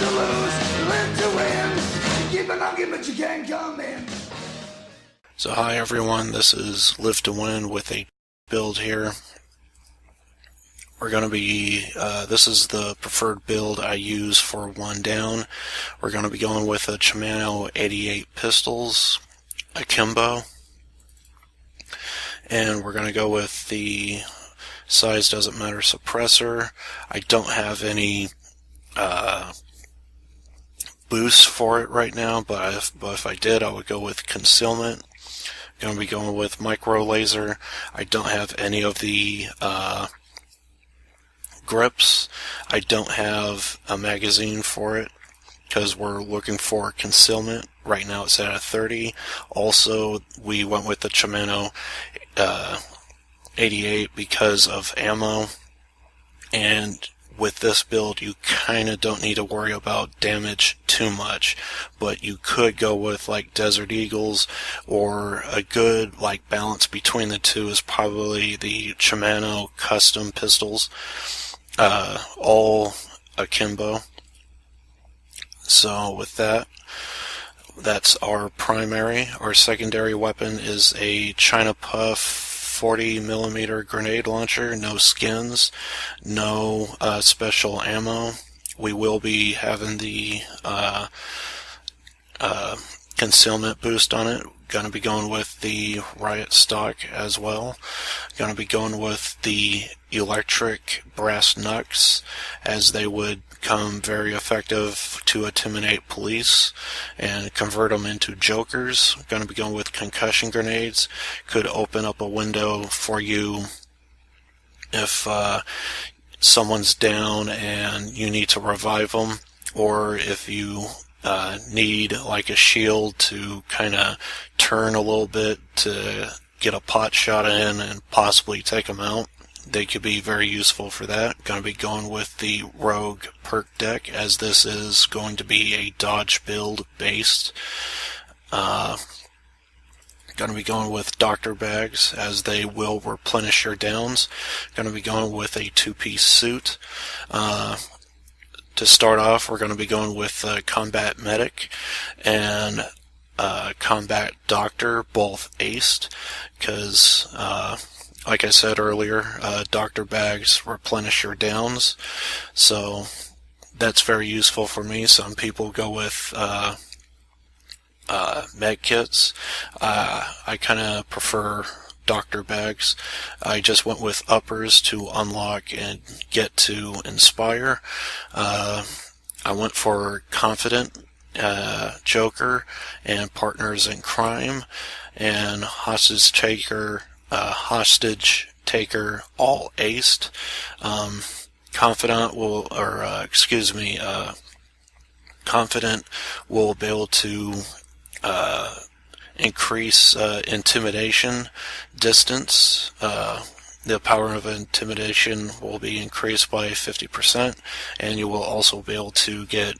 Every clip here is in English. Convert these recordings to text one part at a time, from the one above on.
to lose, live to win. Keep it knocking, but you can't come in. So hi everyone, this is Live to Win with a build here. We're going to be, this is the preferred build I use for one down. We're going to be going with a Shimano 88 pistols, Akimbo. And we're going to go with the size doesn't matter suppressor. I don't have any boost for it right now, but if I did, I would go with concealment. Going to be going with micro laser. I don't have any of the grips. I don't have a magazine for it because we're looking for concealment. Right now it's at a 30. Also, we went with the Shimano 88 because of ammo, and with this build you kind of don't need to worry about damage too much, but you could go with like Desert Eagles, or a good like balance between the two is probably the Shimano custom pistols, all Akimbo. So with that, that's our primary. Our secondary weapon is a China Puff 40mm grenade launcher, no skins, no special ammo. We will be having the concealment boost on it. Going to be going with the riot stock as well. Going to be going with the electric brass knucks, as they would come very effective to intimidate police and convert them into jokers. Going to be going with concussion grenades. Could open up a window for you if someone's down and you need to revive them, or if you need like a shield to kind of turn a little bit to get a pot shot in and possibly take them out. They could be very useful for that. Going to be going with the Rogue perk deck, as this is going to be a dodge build based. Going to be going with doctor bags, as they will replenish your downs. Going to be going with a two-piece suit. To start off, we're going to be going with Combat Medic and Combat Doctor, both aced, because like I said earlier, doctor bags replenish your downs, so that's very useful for me. Some people go with med kits. I kind of prefer doctor bags. I just went with uppers to unlock and get to inspire. I went for confident, joker, and partners in crime, and hostage taker, all aced. Confident will be able to increase intimidation distance. The power of intimidation will be increased by 50%, and you will also be able to get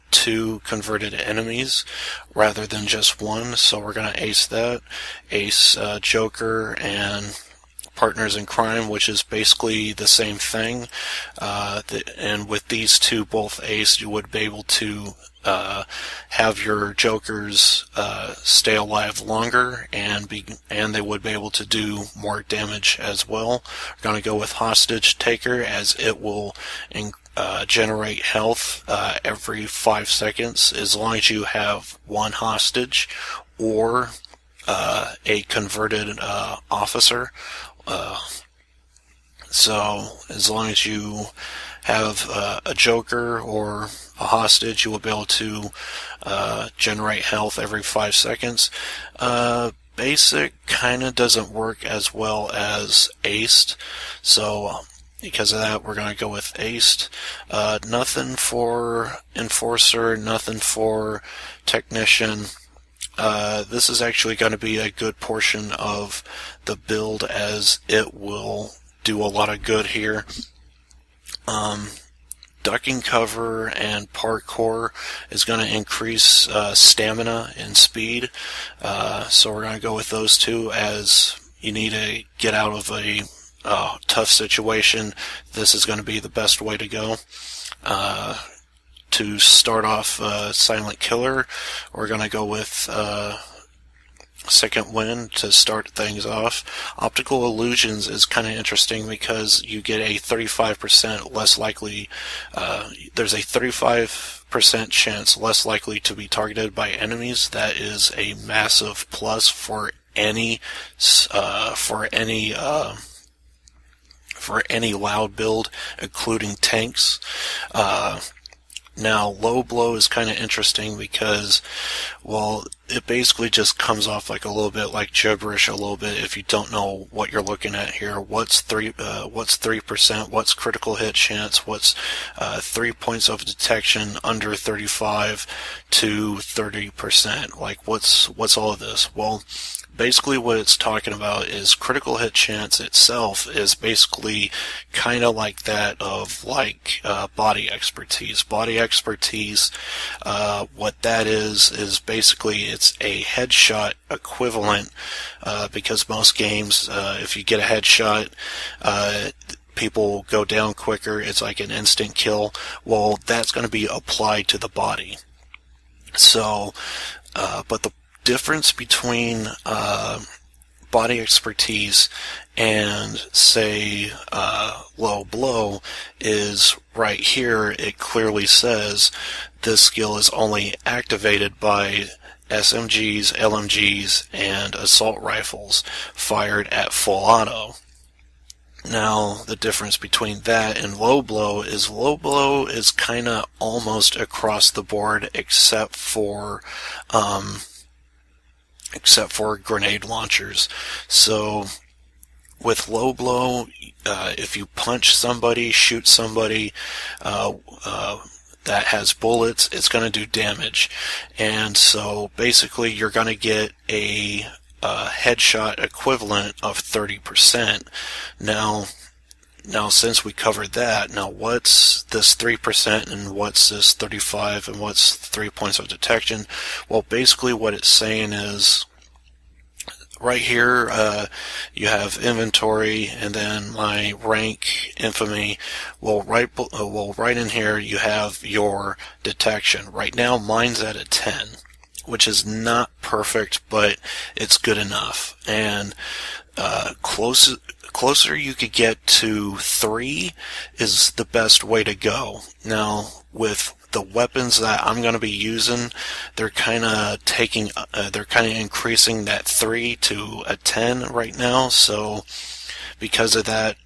2 converted enemies rather than just 1. So we're going to ace that. Ace Joker and partners in crime, which is basically the same thing. And with these two both aced, you would be able to have your jokers stay alive longer, and they would be able to do more damage as well. We're going to go with hostage taker, as it will generate health every 5 seconds, as long as you have 1 hostage or a converted officer. So as long as you have a joker or a hostage, you will be able to generate health every 5 seconds. Basic kind of doesn't work as well as aced, so because of that we're going to go with aced. Nothing for enforcer, nothing for technician. This is actually going to be a good portion of the build, as it will do a lot of good here. Ducking cover and parkour is going to increase stamina and speed, so we're going to go with those two, as you need to get out of a tough situation. This is going to be the best way to go. to start off Silent Killer, we're going to go with Second Wind to start things off. Optical Illusions is kind of interesting because you get a 35% less likely, there's a 35% chance less likely to be targeted by enemies. That is a massive plus for any loud build, including tanks. Now, Low Blow is kind of interesting because, well, it basically just comes off like a little bit like gibberish a little bit if you don't know what you're looking at here. What's 3%? What's critical hit chance? What's 3 points of detection under 35 to 30%? Like, what's all of this? Well, basically what it's talking about is critical hit chance itself is basically kind of like that of like body expertise. Body expertise, what that is basically it's a headshot equivalent, because most games, if you get a headshot, people go down quicker. It's like an instant kill. Well, that's going to be applied to the body. So, but the difference between body expertise and, say, Low Blow is right here. It clearly says this skill is only activated by SMGs, LMGs, and assault rifles fired at full auto. Now, the difference between that and Low Blow is kind of almost across the board except for grenade launchers. So with Low Blow, if you punch somebody, shoot somebody that has bullets, it's going to do damage. And so basically you're going to get a headshot equivalent of 30%. Now since we covered that, now what's this 3% and what's this 35 and what's 3 points of detection? Well, basically what it's saying is right here, you have inventory and then my rank, infamy. Well, right in here you have your detection. Right now mine's at a 10, which is not perfect, but it's good enough. And closer you could get to 3 is the best way to go. Now, with the weapons that I'm going to be using, they're kind of increasing that 3 to a 10 right now. So because of that,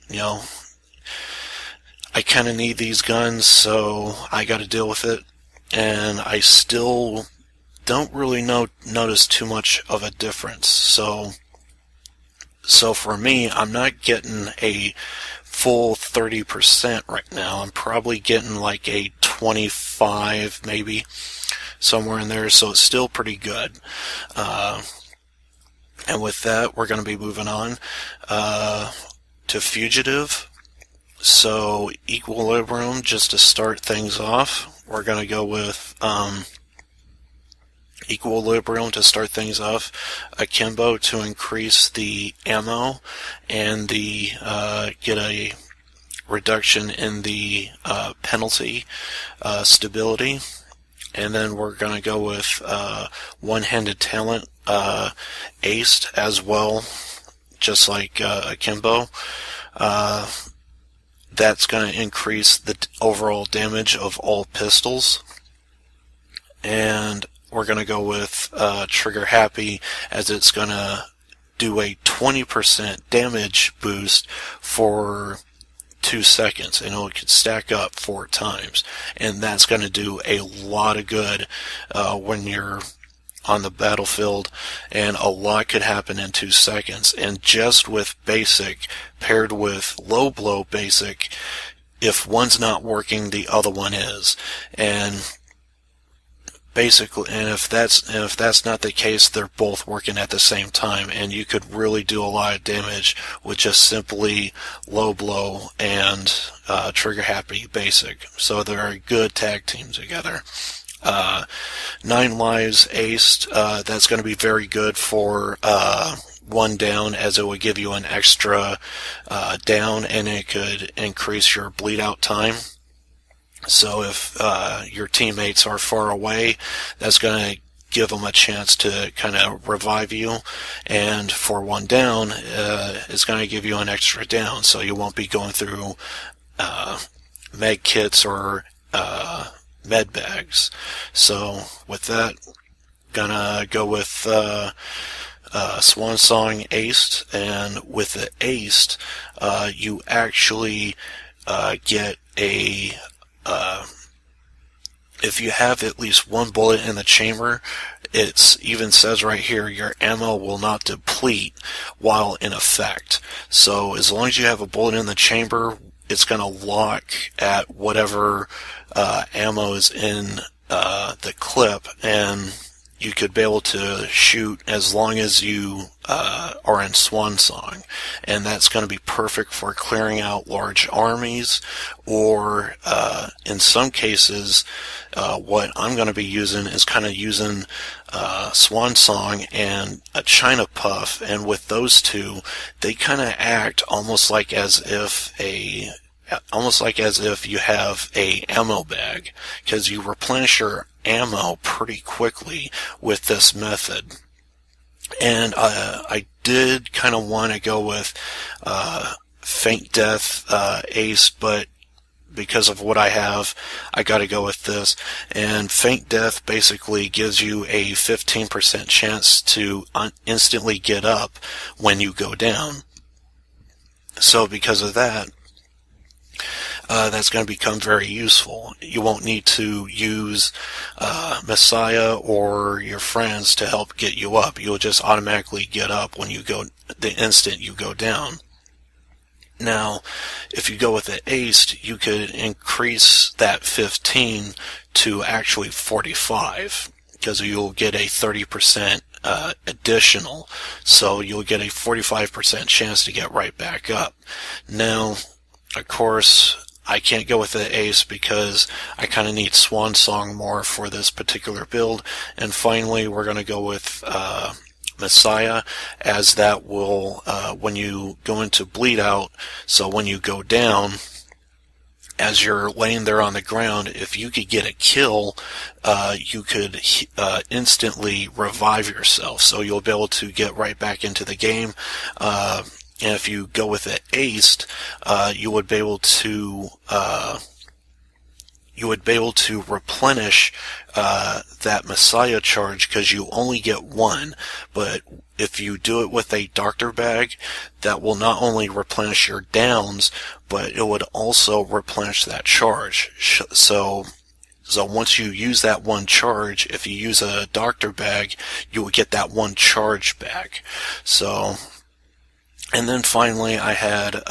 I kind of need these guns, so I got to deal with it. And I still don't really notice too much of a difference. So for me, I'm not getting a full 30% right now. I'm probably getting like a 25, maybe, somewhere in there, so it's still pretty good. And with that, we're going to be moving on to Fugitive. So Equilibrium, just to start things off, we're going to go with Equilibrium to start things off, Akimbo to increase the ammo and the get a reduction in the penalty stability, and then we're going to go with One-Handed Talent aced as well, just like Akimbo. That's going to increase the overall damage of all pistols, and we're going to go with Trigger Happy, as it's going to do a 20% damage boost for 2 seconds, and it could stack up 4 times. And that's going to do a lot of good when you're on the battlefield, and a lot could happen in 2 seconds. And just with basic paired with Low Blow basic, if one's not working, the other one is. And basically, and if that's not the case, they're both working at the same time, and you could really do a lot of damage with just simply Low Blow and Trigger Happy basic. So they're a good tag team together. 9 lives aced, that's going to be very good for 1 down, as it would give you an extra down, and it could increase your bleed out time. So if your teammates are far away, that's going to give them a chance to kind of revive you. And for one down, it's going to give you an extra down, so you won't be going through med kits or med bags. So with that, gonna go with Swan Song Aced, and with the Aced, you actually get a if you have at least one bullet in the chamber, it even says right here, your ammo will not deplete while in effect. So as long as you have a bullet in the chamber, it's going to lock at whatever ammo is in the clip, and you could be able to shoot as long as you are in Swan Song. And that's going to be perfect for clearing out large armies, or in some cases, what I'm going to be using is kind of using Swan Song and a China Puff, and with those two, they kind of act almost like as if you have a ammo bag, because you replenish your ammo pretty quickly with this method. And I did kind of want to go with Faint Death Ace, but because of what I have, I got to go with this. And Faint Death basically gives you a 15% chance to instantly get up when you go down. So because of that, that's going to become very useful. You won't need to use Messiah or your friends to help get you up. You'll just automatically get up when you go, the instant you go down. Now, if you go with the Aced, you could increase that 15 to actually 45, because you'll get a 30% additional. So you'll get a 45% chance to get right back up. Now, of course, I can't go with the Ace because I kind of need Swan Song more for this particular build. And finally, we're going to go with Messiah, as that will, when you go into bleed out, so when you go down, as you're laying there on the ground, if you could get a kill, you could instantly revive yourself. So you'll be able to get right back into the game. And if you go with the Aced, you would be able to replenish that Messiah charge, because you only get one. But if you do it with a doctor bag, that will not only replenish your downs, but it would also replenish that charge. So once you use that one charge, if you use a doctor bag, you will get that one charge back. And then finally, I had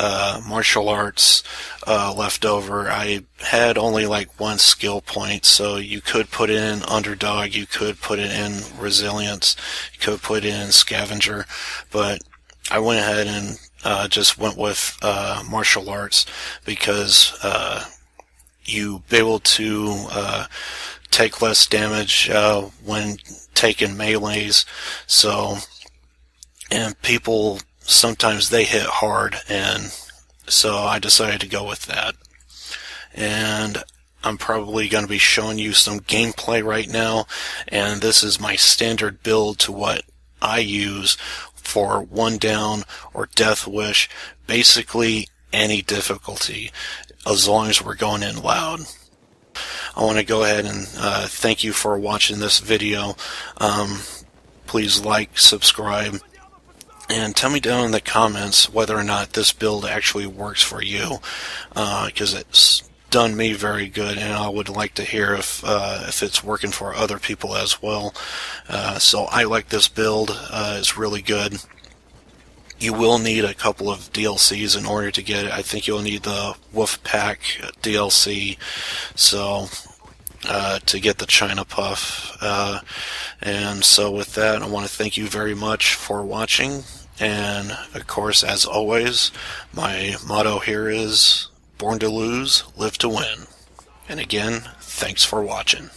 martial arts left over. I had only like one skill point, so you could put in underdog, you could put it in resilience, you could put it in scavenger, but I went ahead and just went with martial arts, because you be able to take less damage when taking melees. So, and people, sometimes they hit hard, and so I decided to go with that. And I'm probably going to be showing you some gameplay right now, and this is my standard build to what I use for one down or death wish, basically any difficulty, as long as we're going in loud. I want to go ahead and thank you for watching this video. Please like, subscribe, and tell me down in the comments whether or not this build actually works for you, because it's done me very good, and I would like to hear if it's working for other people as well. So I like this build. It's really good. You will need a couple of DLCs in order to get it. I think you'll need the Wolfpack DLC, so to get the China Puff. And so with that, I want to thank you very much for watching. And of course, as always, my motto here is born to lose, live to win. And again, thanks for watching.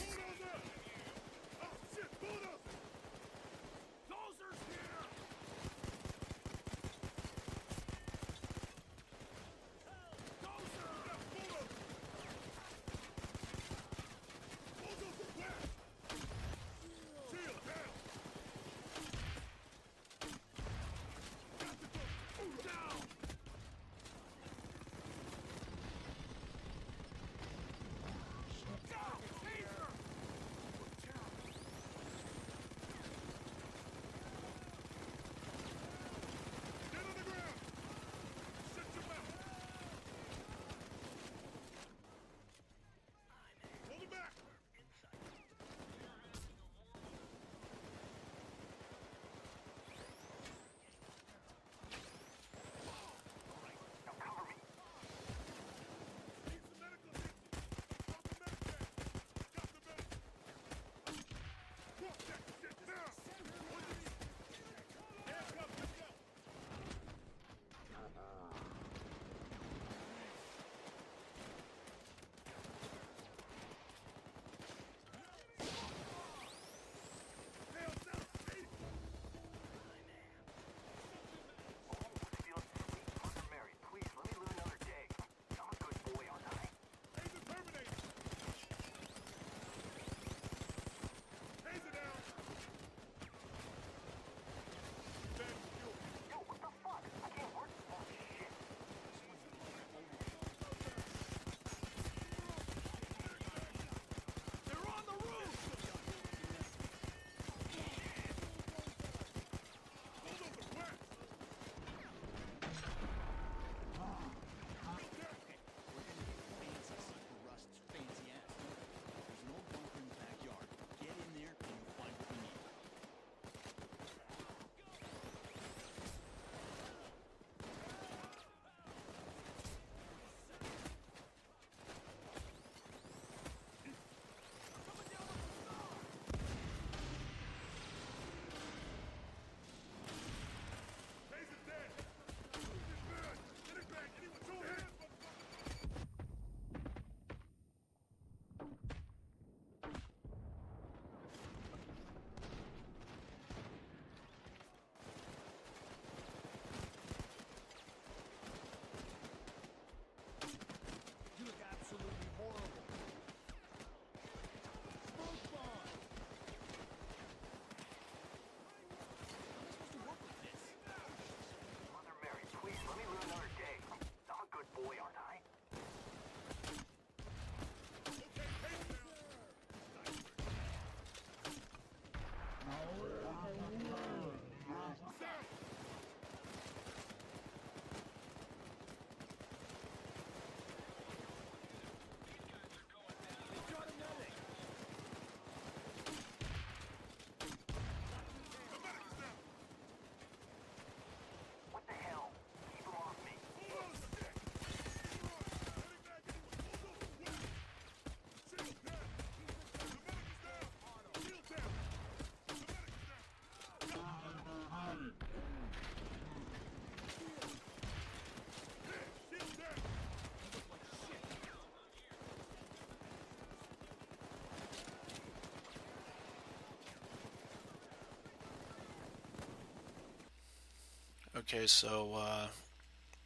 Okay, so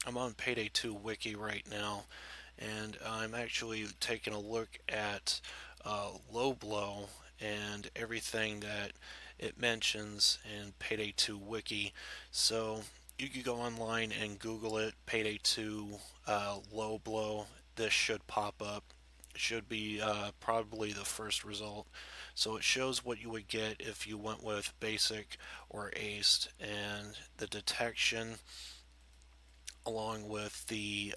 I'm on Payday 2 wiki right now, and I'm actually taking a look at low blow and everything that it mentions in Payday 2 wiki. So you could go online and Google it, Payday 2 low blow. This should pop up. It should be probably the first result. So it shows what you would get if you went with basic or aced, and the detection along with the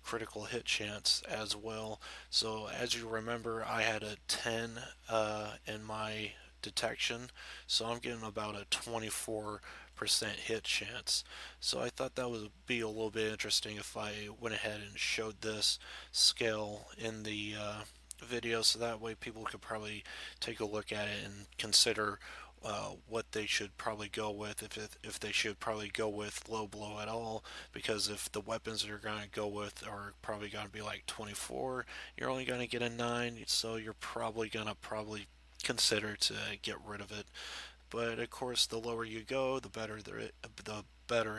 critical hit chance as well. So as you remember, I had a 10 in my detection, so I'm getting about a 24% hit chance. So I thought that would be a little bit interesting if I went ahead and showed this scale in the video, so that way people could probably take a look at it and consider what they should probably go with, if they should probably go with low blow at all, because if the weapons you're going to go with are probably going to be like 24, you're only going to get a 9, so you're probably going to consider to get rid of it. But of course, the lower you go, the better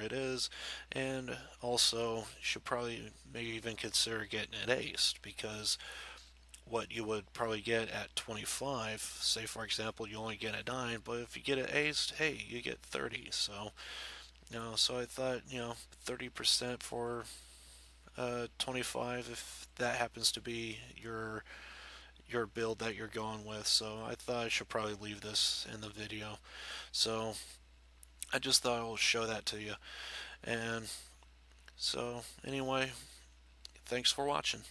it is, and also you should probably maybe even consider getting it aced, because what you would probably get at 25, say for example you only get a 9, but if you get it aced, hey, you get 30. So so I thought 30% for 25, if that happens to be your build that you're going with. So I thought I should probably leave this in the video. So I just thought I will show that to you. And so anyway, thanks for watching.